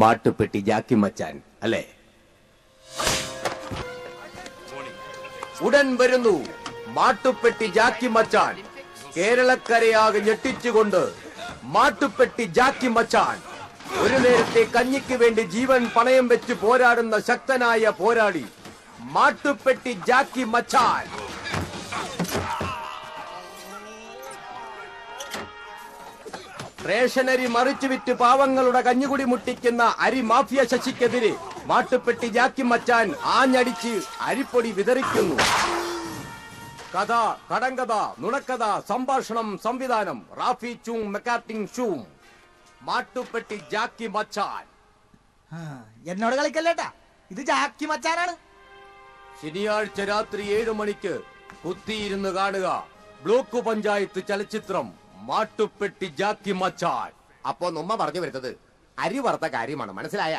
മാട്ടുപ്പെട്ടി ജാക്കി മച്ചാൻ അല്ലേ? ഉടൻ വരുന്നു മാട്ടുപ്പെട്ടി ജാക്കി മച്ചാൻ. കേരളക്കരയാകെ ഞെട്ടിച്ചുകൊണ്ട് മാട്ടുപ്പെട്ടി ജാക്കി മച്ചാൻ. ഒരു നേരത്തെ കഞ്ഞിക്ക് വേണ്ടി ജീവൻ പണയം വെച്ച് പോരാടുന്ന ശക്തനായ പോരാളി മാട്ടുപ്പെട്ടി ജാക്കി മച്ചാൻ. റേഷനരി മറിച്ചു വിറ്റ് പാവങ്ങളുടെ കഞ്ഞുകുടി മുട്ടിക്കുന്ന അരി മാഫിയ ശശിക്കെതിരെ മാട്ടുപ്പെട്ടി ജാക്കി മച്ചാൻ ആഞ്ഞടിച്ച് അരിപ്പൊടി വിതറിക്കുന്നു. കഥ, കടങ്കഥ, നുണക്കഥ, സംഭാഷണം, സംവിധാനം റാഫി ചൂം, മെക്കാർട്ടിംഗ് ഷൂം. മാട്ടുപ്പെട്ടി ജാക്കി മച്ചാൻ. എന്നോട് കളിക്കല്ലേട്ടാ, ഇത് ജാക്കി മച്ചാനാണ്. ശനിയാഴ്ച രാത്രി 7 മണിക്ക് കുത്തിയിരുന്ന് കാണുക ബ്ലോക്ക് പഞ്ചായത്ത് ചലച്ചിത്രം മാട്ടുപ്പെട്ടി ജാക്കി മച്ചാൻ. അപ്പൊ നമ്മ പറഞ്ഞു വരുന്നത് അരി വറുത്ത കാര്യമാണ്, മനസ്സിലായ?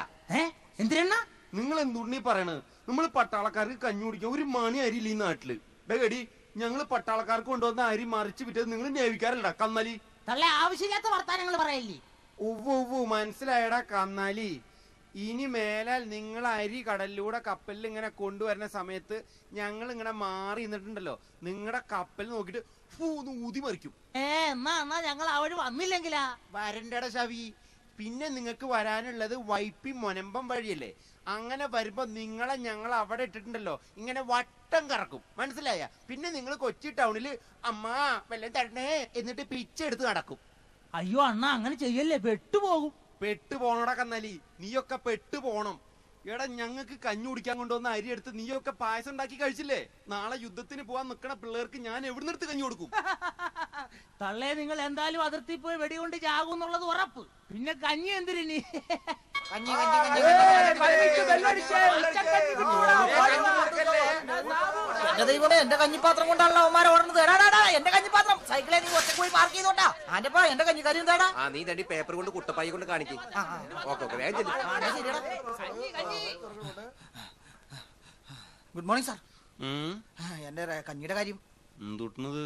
എന്തിനാ നിങ്ങൾ എന്തുണ്ണി പറയണത്? നമ്മള് പട്ടാളക്കാർക്ക് കഞ്ഞി കുടിക്കാൻ ഒരു മണി അരിയില്ല ഈ നാട്ടില്. ഡേടി, ഞങ്ങള് പട്ടാളക്കാർക്ക് കൊണ്ടുവന്ന അരി മറിച്ച് വിറ്റത് നിങ്ങൾ നേവിക്കാരല്ലടാ കന്നാലി. തള്ള ആവശ്യമില്ലാത്ത വർത്താനങ്ങൾ പറയല്ലേ. ഉവ്വ് മനസ്സിലായടാ കന്നാലി. ഇനി മേലാൽ നിങ്ങൾ അരി കടലിലൂടെ കപ്പലിൽ ഇങ്ങനെ കൊണ്ടുവരുന്ന സമയത്ത് ഞങ്ങൾ ഇങ്ങനെ മാറി നിന്നിട്ടുണ്ടല്ലോ, നിങ്ങളുടെ കപ്പൽ നോക്കിട്ട് ഊതി മറിക്കും. എന്നാ ഞങ്ങൾ അവിടെ വന്നില്ലെങ്കിലാ? വരണ്ടട ശവി. പിന്നെ നിങ്ങൾക്ക് വരാനുള്ളത് വൈപ്പി മൊനമ്പം വഴിയല്ലേ. അങ്ങനെ വരുമ്പോ നിങ്ങളെ ഞങ്ങൾ അവിടെ ഇട്ടിട്ടുണ്ടല്ലോ, ഇങ്ങനെ വട്ടം കറക്കും, മനസ്സിലായ? പിന്നെ നിങ്ങൾ കൊച്ചി ടൗണില് അമ്മാ വെള്ളം തരണേ എന്നിട്ട് പിച്ചെടുത്ത് നടക്കും. അയ്യോ അണ്ണ, അങ്ങനെ ചെയ്യല്ലേ, പെട്ടുപോകും. പെട്ടു പോണോടാ കന്നാലി, നീയൊക്കെ പെട്ടു പോണം. എടാ, ഞങ്ങൾക്ക് കഞ്ഞി കുടിക്കാൻ കൊണ്ടുവന്ന അരി എടുത്ത് നീയൊക്കെ പായസം ഉണ്ടാക്കി കഴിച്ചില്ലേ? നാളെ യുദ്ധത്തിന് പോവാൻ നിക്കണ പിള്ളേർക്ക് ഞാൻ എവിടെ നിർത്ത് കഞ്ഞി കൊടുക്കും? തള്ളേ, നിങ്ങൾ എന്തായാലും അതിർത്തി പോയി വെടികൊണ്ട് ചാകും എന്നുള്ളത് ഉറപ്പ്. പിന്നെ കഞ്ഞി എന്തിനി? എന്റെ ദൈവമേ, എന്റെ കഞ്ഞിപ്പാത്രം കൊണ്ടാണല്ലോ അവന്മാരെ ഓടുന്നത്. എന്റെ കഞ്ഞിപ്പാത്രം സൈക്കിളെ നീ ഒറ്റ പോയി പാർക്ക് ചെയ്തോട്ടാ. ആന്റപ്പാ, എന്റെ കഞ്ഞിക്കാരി എന്താടാ? നീ തണ്ടി പേപ്പർ കൊണ്ട് കുട്ടപ്പായി കൊണ്ട് കാണിക്കും. Good morning sir. എന്റെ കഞ്ഞിയുടെ കാര്യം എന്തുട്ടണത്?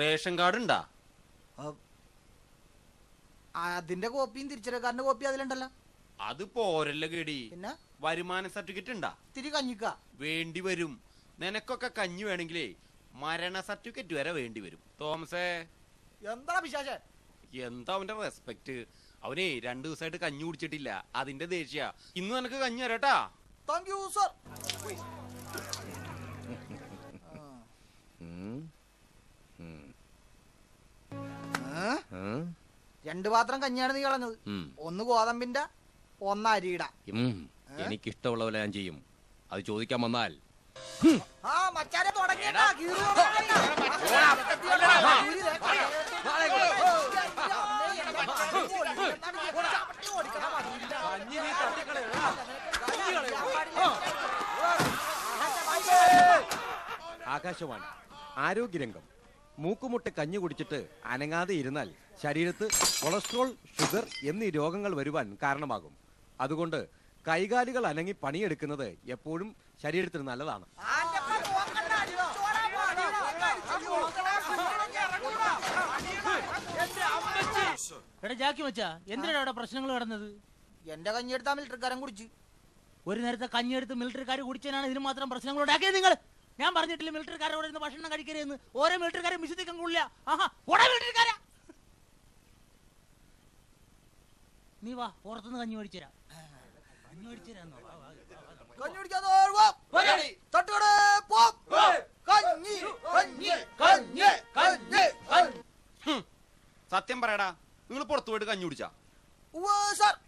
റേഷൻ കാർഡ് ഉണ്ടാ? അതിന്റെ കോപ്പിയും തിരിച്ചറിയക്കാരന്റെ കോപ്പി അതിലുണ്ടല്ലോ. അത് പോരല്ല കേടി. പിന്നെ വരുമാന സർട്ടിഫിക്കറ്റ് ഉണ്ടാ? തിരി കഞ്ഞിക്ക വേണ്ടി വരും. നിനക്കൊക്കെ കഞ്ഞി വേണമെങ്കിലേ മരണ സർട്ടിഫിക്കറ്റ് വരെ വേണ്ടി വരും. തോമസേ, എന്താ വിശേഷ? എന്താ അവന്റെ റെസ്പെക്ട്? അവനെ 2 ദിവസമായിട്ട് കഞ്ഞി കുടിച്ചിട്ടില്ല, അതിന്റെ ദേഷ്യ. ഇന്ന് നിനക്ക് കഞ്ഞി തരാട്ടാ. Thank you sir. രണ്ട് പാത്രം കഞ്ഞിയാണ് നീ കളഞ്ഞത്. ഒന്ന് ഗോതമ്പിന്റെ, ഒന്ന് അരിയുടെ. എനിക്കിഷ്ടമുള്ള പോലെ ഞാൻ ചെയ്യും. അത് ചോദിക്കാൻ വന്നാൽ മച്ചാനെ തുടങ്ങിയടാ. ആകാശവാണി ആരോഗ്യരംഗം. മൂക്കുമുട്ട് കഞ്ഞി കുടിച്ചിട്ട് അനങ്ങാതെ ഇരുന്നാൽ ശരീരത്ത് കൊളസ്ട്രോൾ, ഷുഗർ എന്നീ രോഗങ്ങൾ വരുവാൻ കാരണമാകും. അതുകൊണ്ട് കൈകാലുകൾ അനങ്ങി പണിയെടുക്കുന്നത് എപ്പോഴും ശരീരത്തിന് നല്ലതാണ്. ജാക്കി മച്ചാ, എന്തിനാണ് അവിടെ പ്രശ്നങ്ങൾ നടന്നത്? എന്റെ കഞ്ഞിയെടുത്താ മിലിറ്ററിക്കാരൻ കുടിച്ചു. ഒരു നേരത്തെ കഞ്ഞിയെടുത്ത് മിലിറ്ററിക്കാർ കുടിച്ചതിനാണ് ഇതിന് മാത്രം പ്രശ്നങ്ങൾ ഉണ്ടാക്കിയത്. നിങ്ങൾ ഞാൻ പറഞ്ഞിട്ടില്ല മിലിറ്ററിക്കാരോട് ഇന്ന് ഭക്ഷണം കഴിക്കരുതെന്ന്. ഓരോ മിലിറ്ററിക്കാരെ വിശ്വസിക്കാൻ കൊള്ളില്ല. മിലിറ്ററിക്കാരാ. നീ വാ, പുറത്തുനിന്ന് കഞ്ഞി മേടിച്ചുതരാം. കഞ്ഞി മേടിച്ചുതരാന്നോ? സത്യം പറയടാ, നിങ്ങൾ പുറത്തു പോയിട്ട് കഞ്ഞി കുടിച്ചാ?